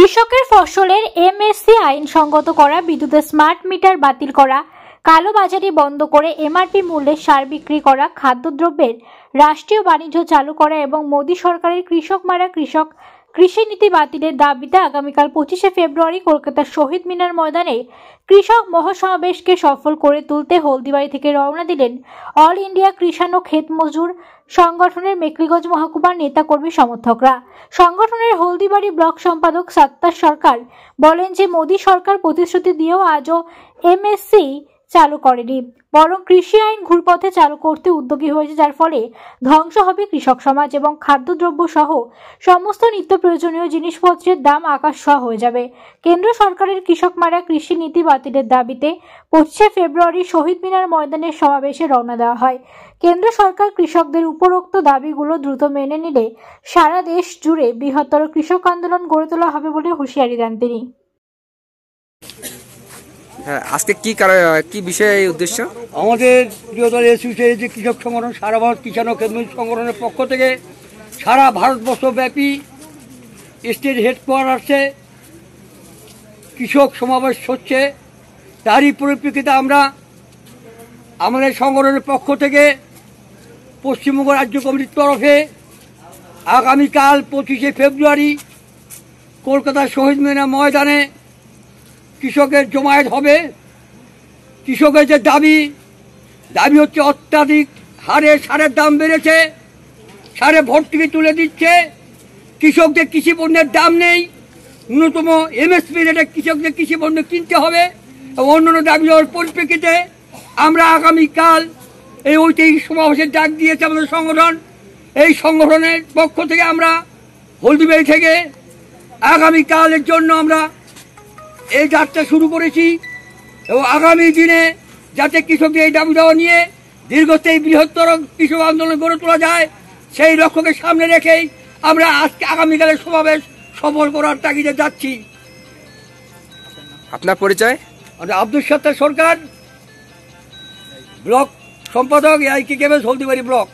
কৃষকের ফসলের এমএসপি আইনসঙ্গত করা, বিদ্যুতের স্মার্ট মিটার বাতিল করা, কালোবাজারি বন্ধ করে এমআরপি মূল্যে সার বিক্রি করা, খাদ্যদ্রব্যের রাষ্ট্রীয় বাণিজ্য চালু করা এবং মোদী সরকারের কৃষক মারা কৃষি নীতি বাতিলের দাবিতে আগামীকাল 25শে ফেব্রুয়ারি কলকাতার শহীদ মিনার ময়দানে কৃষক মহাসমাবেশকে সফল করে তুলতে হলদিবাড়ি থেকে রওনা দিলেন অল ইন্ডিয়া কৃষাণ ও ক্ষেত মজুর সংগঠনের মেখলিগঞ্জ মহকুমার নেতাকর্মী সমর্থকরা। সংগঠনের হলদিবাড়ি ব্লক সম্পাদক সত্তার সরকার বলেন যে মোদী সরকার প্রতিশ্রুতি দিয়েও আজও এমএসপি চালু করেনি, বরং কৃষি আইন ঘুরপথে চালু করতে উদ্যোগী হয়েছে, যার ফলে ধ্বংস হবে কৃষক সমাজ এবং খাদ্যদ্রব্য সহ সমস্ত নিত্য প্রয়োজনীয় জিনিসপত্রের দাম আকাশ ছোঁয়া হয়ে যাবে। কেন্দ্র সরকারের কৃষক মারা কৃষি নীতি বাতিলের দাবিতে 25শে ফেব্রুয়ারি শহীদ মিনার ময়দানের সমাবেশে রওনা দেওয়া হয়। কেন্দ্র সরকার কৃষকদের উপরোক্ত দাবিগুলো দ্রুত মেনে নিলে সারা দেশ জুড়ে বৃহত্তর কৃষক আন্দোলন গড়ে তোলা হবে বলে হুঁশিয়ারি দেন তিনি। আজকে কি বিষয়ে এই উদ্দেশ্য? আমাদের প্রিয় দল এসইউসি যে কৃষক সংগঠন সারা ভারত কৃষাণ ও ক্ষেত মজুর সংগঠনের পক্ষ থেকে সারা ভারতবর্ষব্যাপী স্টেট হেডকোয়ার্টার্সে কৃষক সমাবেশ হচ্ছে। তারই পরিপ্রেক্ষিতে আমরা আমাদের সংগঠনের পক্ষ থেকে পশ্চিমবঙ্গ রাজ্য কমিটির তরফে আগামীকাল 25শে ফেব্রুয়ারি কলকাতার শহীদ মিনার ময়দানে কৃষকের জমায়েত হবে। কৃষকের যে দাবি হচ্ছে অত্যাধিক হারে সারের দাম বেড়েছে, সারে ভর্তুকি তুলে দিচ্ছে, কৃষকদের কৃষি পণ্যের দাম নেই, ন্যূনতম এমএসপি রেটে কৃষকদের কৃষি পণ্য কিনতে হবে এবং অন্যান্য দাবি হওয়ার পরিপ্রেক্ষিতে আমরা আগামীকাল এই ঐতিহাসিক সমাবেশের ডাক দিয়েছে আমাদের সংগঠন। এই সংগঠনের পক্ষ থেকে আমরা হলদিবাড়ি থেকে আগামীকালের জন্য আমরা এই যাত্রা শুরু করেছি এবং আগামী দিনে যাতে কৃষকদের এই দাবি দাওয়া নিয়ে দীর্ঘস্থায়ী বৃহত্তর কৃষক আন্দোলন গড়ে তোলা যায়, সেই লক্ষ্যকে সামনে রেখেই আমরা আজকে আগামীকালের সমাবেশ সফল করার তাগিদে যাচ্ছি। আপনার পরিচয়? আব্দুল সত্তার সরকার, ব্লক সম্পাদক, আইকিকেএমএস হলদিবাড়ি ব্লক।